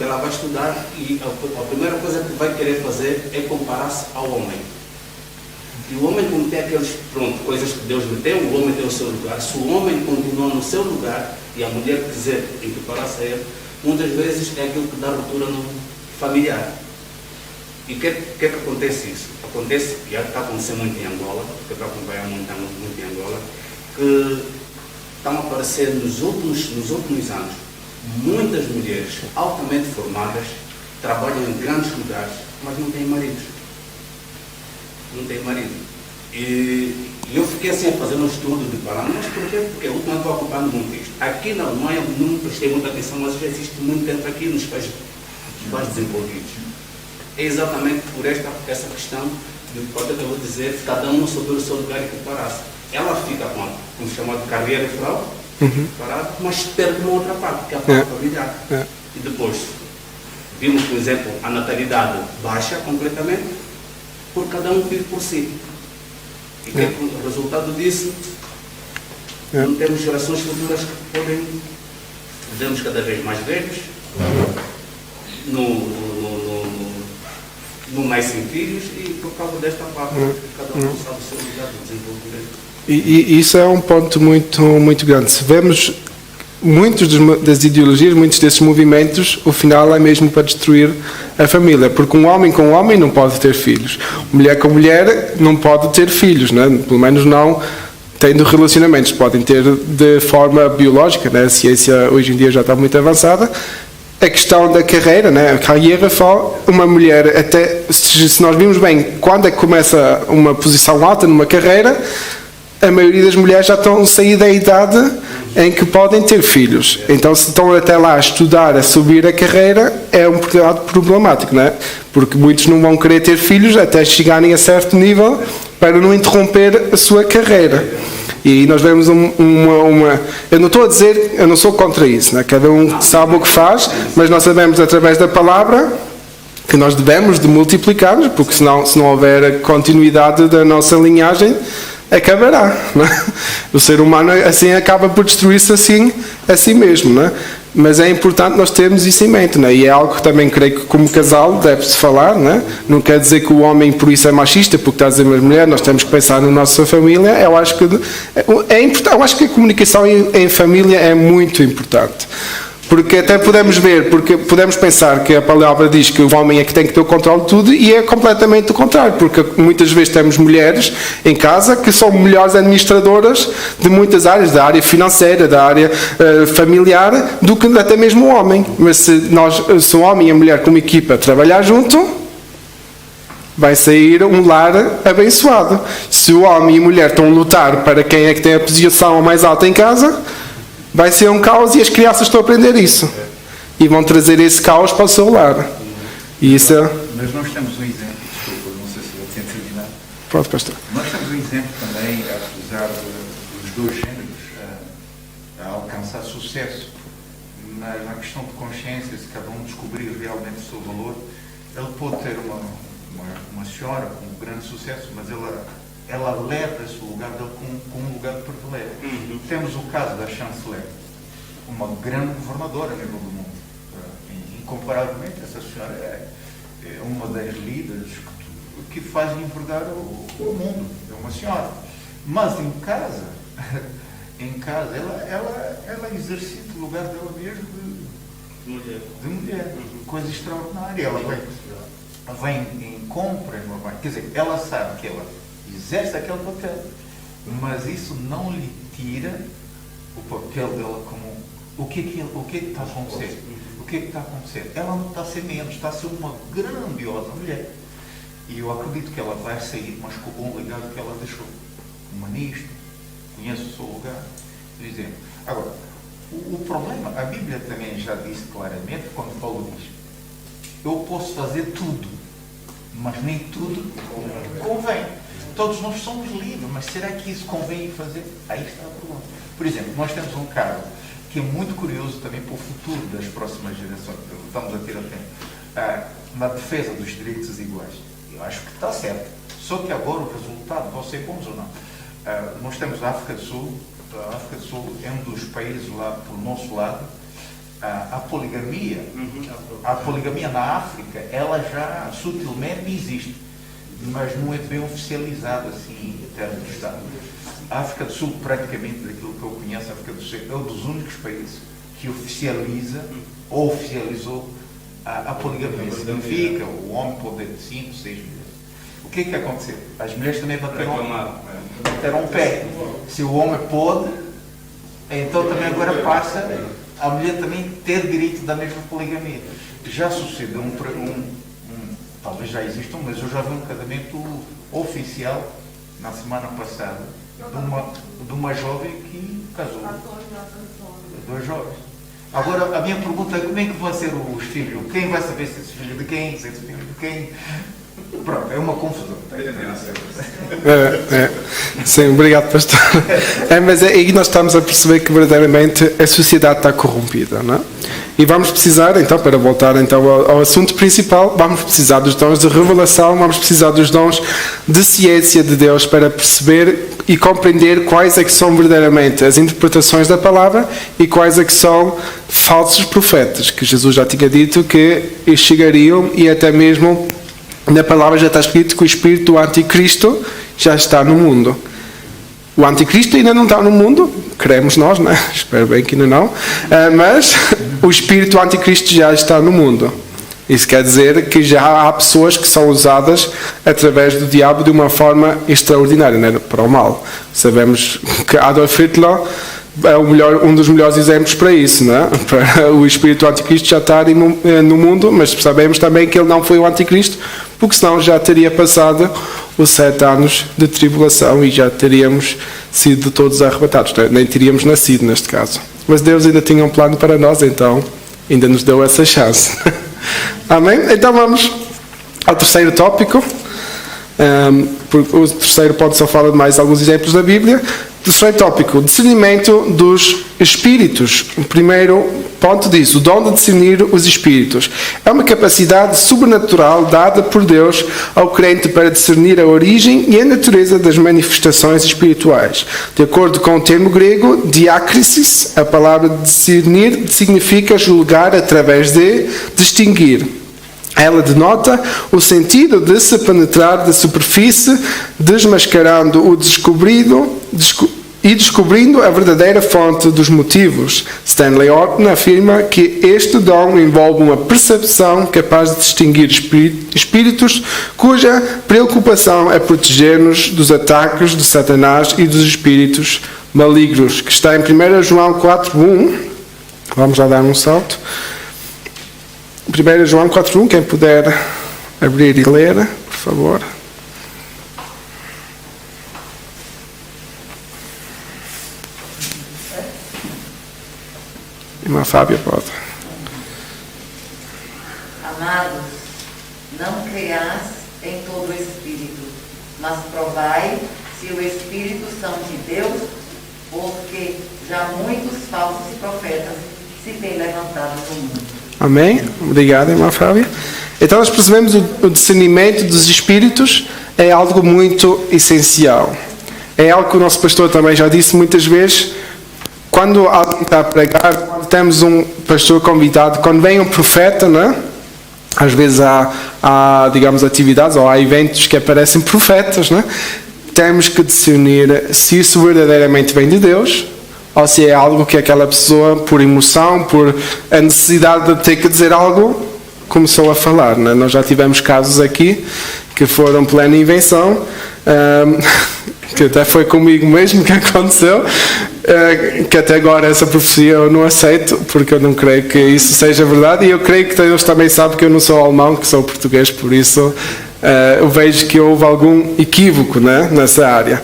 S7: ela vai estudar e a primeira coisa que vai querer fazer é comparar-se ao homem. E o homem, como tem aquelas coisas que Deus lhe deu, o homem tem o seu lugar. Se o homem continua no seu lugar e a mulher quiser equiparar-se a ele, muitas vezes é aquilo que dá ruptura no familiar. E o que acontece isso? Acontece, e está acontecendo muito em Angola, porque eu estou acompanhando muito em Angola, que estão a aparecer nos últimos anos muitas mulheres altamente formadas, trabalham em grandes lugares, mas não têm maridos. Não têm marido. E eu fiquei assim a fazer um estudo de parar, mas por quê? Porque eu não estou ocupando muito isto. Aqui na Alemanha não prestei muita atenção, mas já existe muito tempo aqui nos países mais desenvolvidos. É exatamente por essa questão de que eu vou dizer, cada um sobre o seu lugar e equiparar-se. Ela fica com o chamado carreira fraude, parado, mas perde uma outra parte, que é a parte familiar. E depois, vimos, por exemplo, a natalidade baixa completamente, por cada um vive por si. E que é o resultado disso? Não temos gerações futuras que podemos cada vez mais velhos, não nascem filhos, e por causa desta parte, cada um sabe o seu lugar de desenvolvimento.
S1: E isso é um ponto muito, muito grande. Se vemos muitas das ideologias, muitos desses movimentos, o final é mesmo para destruir a família, porque um homem com homem não pode ter filhos, mulher com mulher não pode ter filhos, né? Pelo menos não tendo relacionamentos, podem ter de forma biológica, né? A ciência hoje em dia já está muito avançada. A questão da carreira, né? A carreira, uma mulher, até se nós vimos bem, quando é que começa uma posição alta numa carreira, a maioria das mulheres já estão a sair da idade em que podem ter filhos. Então, se estão até lá a estudar, a subir a carreira, é um bocado problemático, não é? Porque muitos não vão querer ter filhos até chegarem a certo nível para não interromper a sua carreira. E nós vemos eu não estou a dizer, eu não sou contra isso, né? Cada um sabe o que faz, mas nós sabemos através da palavra que nós devemos de multiplicar-nos, porque senão, se não houver continuidade da nossa linhagem, acabará. Né? O ser humano assim acaba por destruir-se assim a si mesmo. Né? Mas é importante nós termos isso em mente. Né? E é algo que também creio que como casal deve-se falar. Né? Não quer dizer que o homem por isso é machista, porque está a dizer, mas mulher, nós temos que pensar na nossa família. Eu acho que é importante. Eu acho que a comunicação em família é muito importante. Porque até podemos ver, porque podemos pensar que a palavra diz que o homem é que tem que ter o controle de tudo, e é completamente o contrário, porque muitas vezes temos mulheres em casa que são melhores administradoras de muitas áreas, da área financeira, da área familiar, do que até mesmo o homem. Mas se o homem e a mulher como equipa trabalhar junto, vai sair um lar abençoado. Se o homem e a mulher estão a lutar para quem é que tem a posição mais alta em casa, vai ser um caos, e as crianças estão a aprender isso. E vão trazer esse caos para o seu lar. E isso é...
S4: Mas nós temos um exemplo, desculpa, não sei se vou ter terminado.
S1: Pode, pastor.
S4: Nós temos um exemplo também, apesar dos dois géneros a alcançar sucesso na questão de consciência, se cada um descobrir realmente o seu valor. Ele pode ter uma senhora com grande sucesso, mas ela leva esse lugar dele como um lugar de privilégio. Temos o caso da chanceler, uma grande governadora a nível do mundo. Incomparavelmente, essa senhora é uma das líderes que fazem envergar o mundo. É uma senhora. Mas em casa ela exercita o lugar dela mesmo de mulher. Coisa extraordinária. Ela vem em compra, quer dizer, ela sabe que ela exerce aquele papel, mas isso não lhe tira o papel dela como o que está a acontecer. O que está a acontecer? Ela não está a ser menos, está a ser uma grandiosa mulher. E eu acredito que ela vai sair, mas com o bom legado que ela deixou. Humanista, conhece o seu lugar, por exemplo. Agora, o problema, a Bíblia também já disse claramente, quando Paulo diz, eu posso fazer tudo, mas nem tudo convém. Todos nós somos livres, mas será que isso convém fazer? Aí está a pergunta. Por exemplo, nós temos um caso que é muito curioso também para o futuro das próximas gerações. Estamos a ter tempo. Na defesa dos direitos iguais. Eu acho que está certo. Só que agora o resultado vai ser bons ou não. Nós temos a África do Sul. A África do Sul é um dos países lá por nosso lado. A poligamia na África, ela já sutilmente existe, mas não é bem oficializado assim em termos de Estado. A África do Sul, praticamente, daquilo que eu conheço, a África do Sul é um dos únicos países que oficializa ou oficializou a poligamia. Significa o homem poder de 5, 6 mulheres. O que é que aconteceu? As mulheres também bateram o pé. Se o homem pode, então também agora passa a mulher também ter direito da mesma poligamia. Já sucedeu talvez já existam, mas eu já vi um casamento oficial na semana passada de uma jovem que casou. 2 jovens. Agora, a minha pergunta é como é que vão ser os filhos? Quem vai saber se esse filho de quem? Se esse filho de quem? Pronto, é uma confusão.
S1: Sim, obrigado, pastor. Mas aí nós estamos a perceber que verdadeiramente a sociedade está corrompida, não é? E vamos precisar, então, para voltar então ao assunto principal, vamos precisar dos dons de revelação, vamos precisar dos dons de ciência de Deus para perceber e compreender quais é que são verdadeiramente as interpretações da palavra e quais é que são falsos profetas, que Jesus já tinha dito que chegariam, e até mesmo na palavra já está escrito que o espírito do anticristo já está no mundo. O anticristo ainda não está no mundo, queremos nós, não é? Espero bem que ainda não, mas o espírito do anticristo já está no mundo. Isso quer dizer que já há pessoas que são usadas através do diabo de uma forma extraordinária, não é? Para o mal. Sabemos que Adolf Hitler é um dos melhores exemplos para isso, não é? Para o espírito do anticristo já estar no mundo, mas sabemos também que ele não foi o anticristo, porque senão já teria passado os 7 anos de tribulação e já teríamos sido todos arrebatados, não é? Nem teríamos nascido neste caso. Mas Deus ainda tinha um plano para nós, então ainda nos deu essa chance. Amém? Então vamos ao terceiro tópico. porque o terceiro ponto só fala de mais alguns exemplos da Bíblia. Terceiro tópico, discernimento dos espíritos. O primeiro ponto diz, o dom de discernir os espíritos. É uma capacidade sobrenatural dada por Deus ao crente para discernir a origem e a natureza das manifestações espirituais. De acordo com o termo grego, diácrisis, a palavra discernir significa julgar através de distinguir. Ela denota o sentido de se penetrar da superfície, desmascarando o descobrindo e descobrindo a verdadeira fonte dos motivos. Stanley Orton afirma que este dom envolve uma percepção capaz de distinguir espíritos cuja preocupação é proteger-nos dos ataques de Satanás e dos espíritos malignos, que está em 1 João 4:1. Vamos lá dar um salto. 1 João 4:1, quem puder abrir e ler, por favor. Irmã Fábia, pode.
S5: Amados, não creias em todo o Espírito, mas provai se o Espírito são de Deus, porque já muitos falsos profetas se têm levantado no mundo.
S1: Amém? Obrigado, irmã Fábia. Então nós percebemos o discernimento dos espíritos é algo muito essencial. É algo que o nosso pastor também já disse muitas vezes. Quando alguém está a pregar, quando temos um pastor convidado, quando vem um profeta, não é? Às vezes há, digamos, atividades ou há eventos que aparecem profetas, não é? Temos que discernir se isso verdadeiramente vem de Deus ou se é algo que aquela pessoa, por emoção, por a necessidade de ter que dizer algo, começou a falar, não é? Nós já tivemos casos aqui que foram plena invenção, que até foi comigo mesmo que aconteceu, que até agora essa profecia eu não aceito, porque eu não creio que isso seja verdade, e eu creio que Deus também sabe que eu não sou alemão, que sou português, por isso eu vejo que houve algum equívoco, né, nessa área.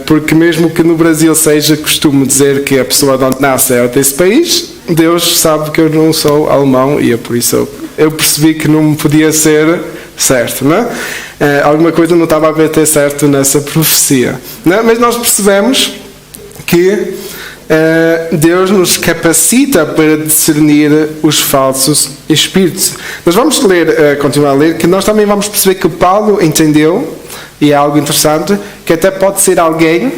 S1: Porque mesmo que no Brasil seja costume dizer que a pessoa de onde nasce é desse país, Deus sabe que eu não sou alemão e por isso eu percebi que não me podia ser certo, não é? Alguma coisa não estava a bater certo nessa profecia, não é? Mas nós percebemos que Deus nos capacita para discernir os falsos espíritos. Nós vamos ler, continuar a ler, que nós também vamos perceber que Paulo entendeu, e é algo interessante, que até pode ser alguém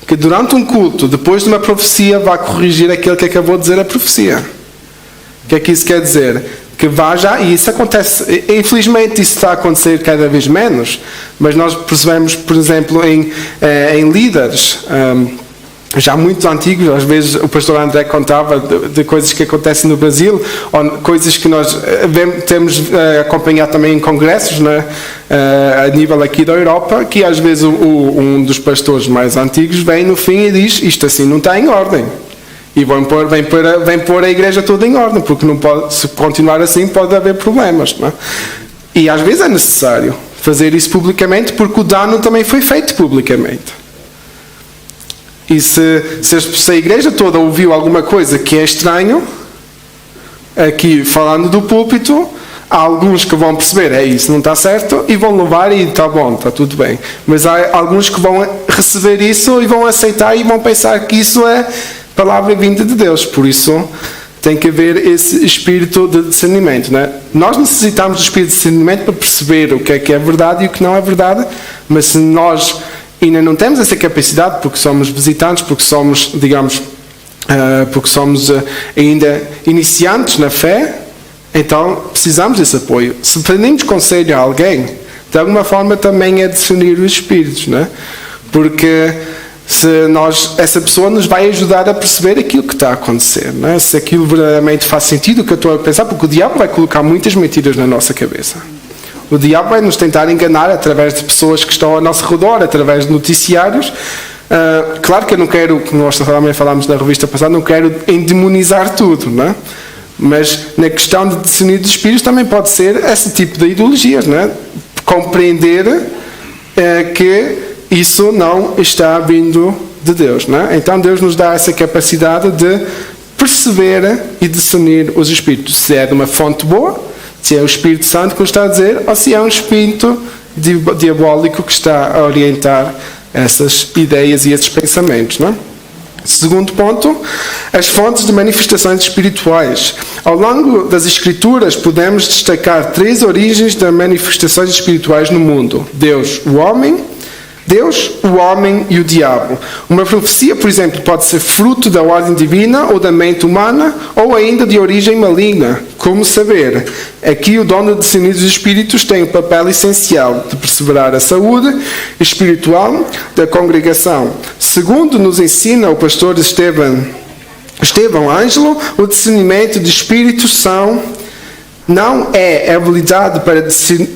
S1: que durante um culto, depois de uma profecia, vai corrigir aquele que acabou de dizer a profecia. O que é que isso quer dizer? Que vá já, e isso acontece, infelizmente isso está a acontecer cada vez menos, mas nós percebemos, por exemplo, em líderes já muito antigos, às vezes o pastor André contava de coisas que acontecem no Brasil, ou coisas que nós temos acompanhado também em congressos, né, a nível aqui da Europa, que às vezes um dos pastores mais antigos vem no fim e diz, isto assim não está em ordem. E vem pôr a igreja toda em ordem, porque não pode, se continuar assim pode haver problemas. Não é? E às vezes é necessário fazer isso publicamente, porque o dano também foi feito publicamente. E se a igreja toda ouviu alguma coisa que é estranho, aqui falando do púlpito, há alguns que vão perceber, isso não está certo, e vão louvar e está bom, está tudo bem. Mas há alguns que vão receber isso e vão aceitar e vão pensar que isso é palavra vinda de Deus. Por isso tem que haver esse espírito de discernimento, não é? Nós necessitamos do espírito de discernimento para perceber o que é verdade e o que não é verdade, mas se nós ainda não temos essa capacidade, porque somos visitantes, porque somos, digamos, ainda iniciantes na fé, então precisamos desse apoio. Se pedimos conselho a alguém, de alguma forma também é discernir os espíritos, não é? Porque essa pessoa nos vai ajudar a perceber aquilo que está a acontecer, não é? Se aquilo verdadeiramente faz sentido, o que eu estou a pensar, porque o diabo vai colocar muitas mentiras na nossa cabeça. O diabo vai nos tentar enganar através de pessoas que estão ao nosso redor, através de noticiários. Claro que eu não quero, como nós também falámos na revista passada, não quero endemonizar tudo, não é? Mas na questão de discernir dos espíritos também pode ser esse tipo de ideologias, não é? Compreender que isso não está vindo de Deus, não é? Então Deus nos dá essa capacidade de perceber e discernir os espíritos, se é de uma fonte boa, se é o Espírito Santo que nos está a dizer, ou se é um espírito diabólico que está a orientar essas ideias e esses pensamentos, não é? Segundo ponto, as fontes de manifestações espirituais. Ao longo das Escrituras, podemos destacar 3 origens das manifestações espirituais no mundo: Deus, o homem e o diabo. Uma profecia, por exemplo, pode ser fruto da ordem divina ou da mente humana, ou ainda de origem maligna. Como saber? Aqui o dom de discernir dos espíritos tem o papel essencial de perseverar a saúde espiritual da congregação. Segundo nos ensina o pastor Estevão Ângelo, o discernimento de espíritos não é habilidade para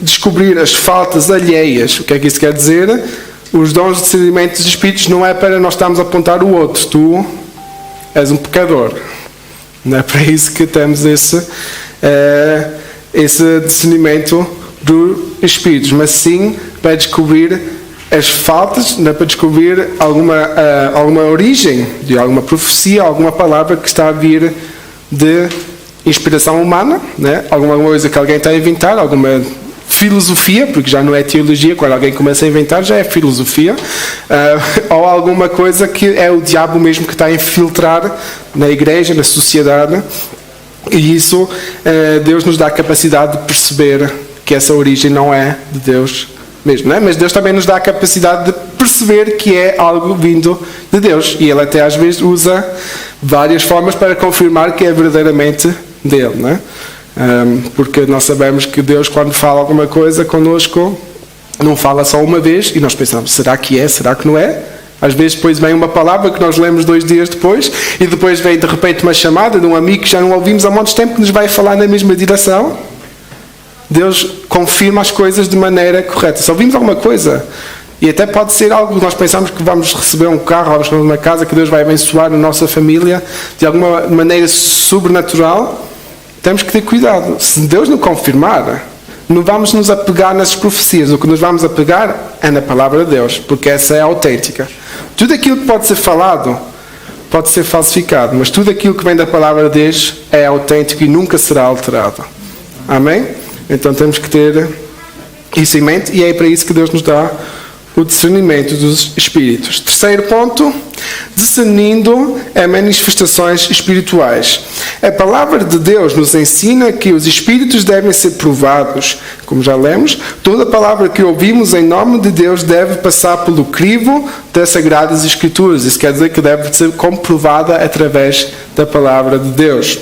S1: descobrir as faltas alheias. O que é que isso quer dizer? Os dons de discernimento dos espíritos não é para nós estarmos a apontar o outro. Tu és um pecador. Não é para isso que temos esse discernimento dos espíritos, mas sim para descobrir as faltas, não é para descobrir alguma origem de alguma profecia, alguma palavra que está a vir de inspiração humana, né? Alguma coisa que alguém está a inventar, alguma filosofia, porque já não é teologia, quando alguém começa a inventar já é filosofia, ou alguma coisa que é o diabo mesmo que está a infiltrar na igreja, na sociedade, e isso Deus nos dá a capacidade de perceber que essa origem não é de Deus mesmo, não é? Mas Deus também nos dá a capacidade de perceber que é algo vindo de Deus, e Ele até às vezes usa várias formas para confirmar que é verdadeiramente dele, não é? Porque nós sabemos que Deus, quando fala alguma coisa connosco, não fala só uma vez e nós pensamos, será que é, será que não é? Às vezes depois vem uma palavra que nós lemos 2 dias depois, e depois vem de repente uma chamada de um amigo que já não ouvimos há muito tempo, que nos vai falar na mesma direção. Deus confirma as coisas de maneira correta. Se ouvimos alguma coisa, e até pode ser algo que nós pensamos que vamos receber um carro, vamos receber uma casa, que Deus vai abençoar a nossa família de alguma maneira sobrenatural, temos que ter cuidado. Se Deus não confirmar, não vamos nos apegar nas profecias. O que nos vamos apegar é na palavra de Deus, porque essa é autêntica. Tudo aquilo que pode ser falado pode ser falsificado, mas tudo aquilo que vem da palavra de Deus é autêntico e nunca será alterado. Amém? Então temos que ter isso em mente, e é para isso que Deus nos dá o discernimento dos espíritos. Terceiro ponto, discernindo as manifestações espirituais. A palavra de Deus nos ensina que os espíritos devem ser provados. Como já lemos, toda palavra que ouvimos em nome de Deus deve passar pelo crivo das Sagradas Escrituras. Isso quer dizer que deve ser comprovada através da palavra de Deus.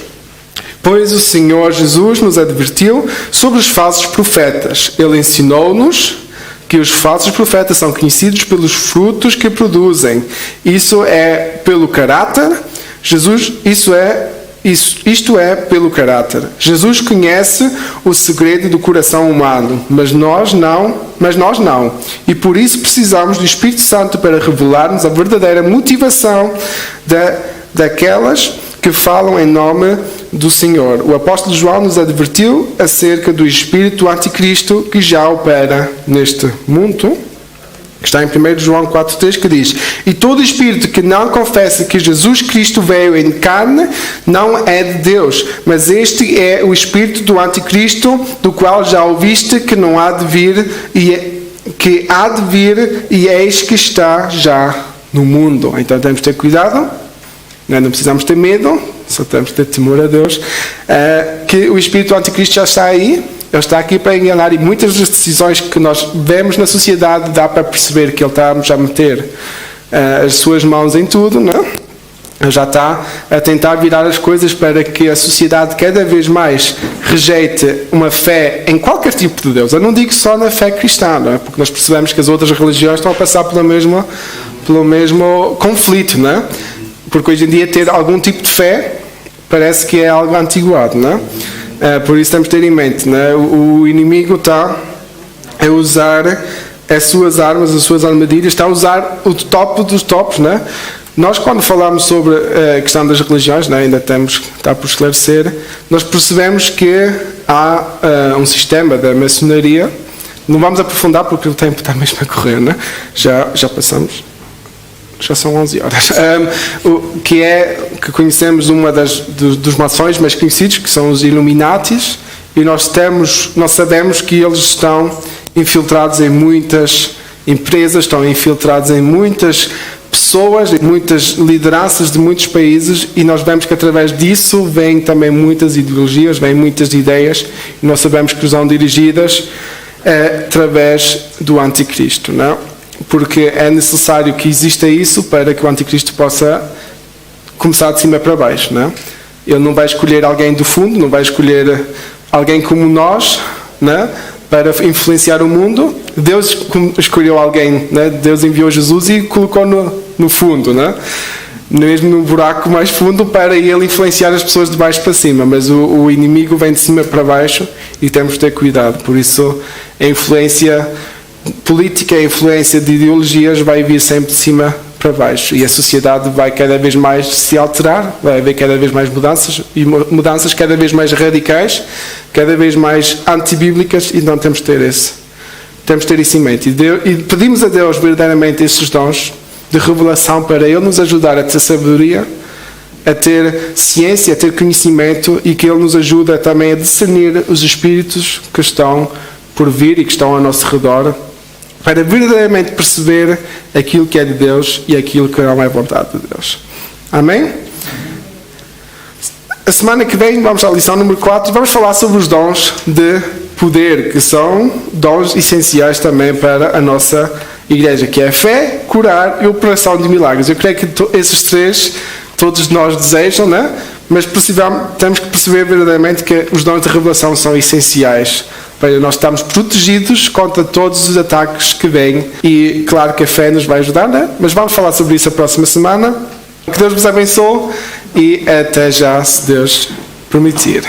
S1: Pois o Senhor Jesus nos advertiu sobre os falsos profetas. Ele ensinou-nos que os falsos profetas são conhecidos pelos frutos que produzem. Isso é pelo caráter. Isto é pelo caráter. Jesus conhece o segredo do coração humano, mas nós não. E por isso precisamos do Espírito Santo para revelar-nos a verdadeira motivação daquelas que falam em nome do Senhor. O apóstolo João nos advertiu acerca do espírito anticristo que já opera neste mundo. Está em 1 João 4,3, que diz: e todo espírito que não confessa que Jesus Cristo veio em carne não é de Deus, mas este é o espírito do anticristo, do qual já ouviste que não há de vir, e eis que está já no mundo. Então temos que ter cuidado, não precisamos ter medo, só temos que ter temor a Deus, que o espírito anticristo já está aí. Ele está aqui para enganar, e muitas das decisões que nós vemos na sociedade dá para perceber que ele está a meter as suas mãos em tudo, não? Ele já está a tentar virar as coisas para que a sociedade cada vez mais rejeite uma fé em qualquer tipo de Deus. Eu não digo só na fé cristã, não é? Porque nós percebemos que as outras religiões estão a passar pelo mesmo conflito, não é? Porque hoje em dia ter algum tipo de fé parece que é algo antiguado, não é? Por isso temos de ter em mente, né? O inimigo está a usar as suas armas, as suas armadilhas, está a usar o topo dos topos, né? Nós, quando falamos sobre a questão das religiões, né, ainda está por esclarecer, nós percebemos que há um sistema da maçonaria. Não vamos aprofundar porque o tempo está mesmo a correr, né? Já passamos. Já são 11 horas. Que conhecemos uma dos maçons mais conhecidos, que são os Illuminatis, e nós sabemos que eles estão infiltrados em muitas empresas, estão infiltrados em muitas pessoas, em muitas lideranças de muitos países, e nós vemos que através disso vêm também muitas ideologias, vêm muitas ideias, e nós sabemos que são dirigidas através do anticristo, não? Porque é necessário que exista isso para que o anticristo possa começar de cima para baixo, não? Ele não vai escolher alguém do fundo, não vai escolher alguém como nós, não? Para influenciar o mundo. Deus escolheu alguém, né? Deus enviou Jesus e colocou no fundo, né? Mesmo no buraco mais fundo, para ele influenciar as pessoas de baixo para cima, mas o inimigo vem de cima para baixo e temos de ter cuidado. Por isso a influência política, a influência de ideologias vai vir sempre de cima para baixo, e a sociedade vai cada vez mais se alterar, vai haver cada vez mais mudanças, e mudanças cada vez mais radicais, cada vez mais antibíblicas, e não temos de ter isso em mente. E pedimos a Deus verdadeiramente esses dons de revelação para Ele nos ajudar a ter sabedoria, a ter ciência, a ter conhecimento, e que Ele nos ajude também a discernir os espíritos que estão por vir e que estão ao nosso redor, para verdadeiramente perceber aquilo que é de Deus e aquilo que não é vontade de Deus. Amém? A semana que vem vamos à lição número 4 e vamos falar sobre os dons de poder, que são dons essenciais também para a nossa igreja, que é a fé, curar e operação de milagres. Eu creio que esses três todos nós desejam, né? Mas temos que perceber verdadeiramente que os dons de revelação são essenciais para nós estarmos protegidos contra todos os ataques que vêm, e claro que a fé nos vai ajudar, né? Mas vamos falar sobre isso a próxima semana. Que Deus vos abençoe e até já, se Deus permitir.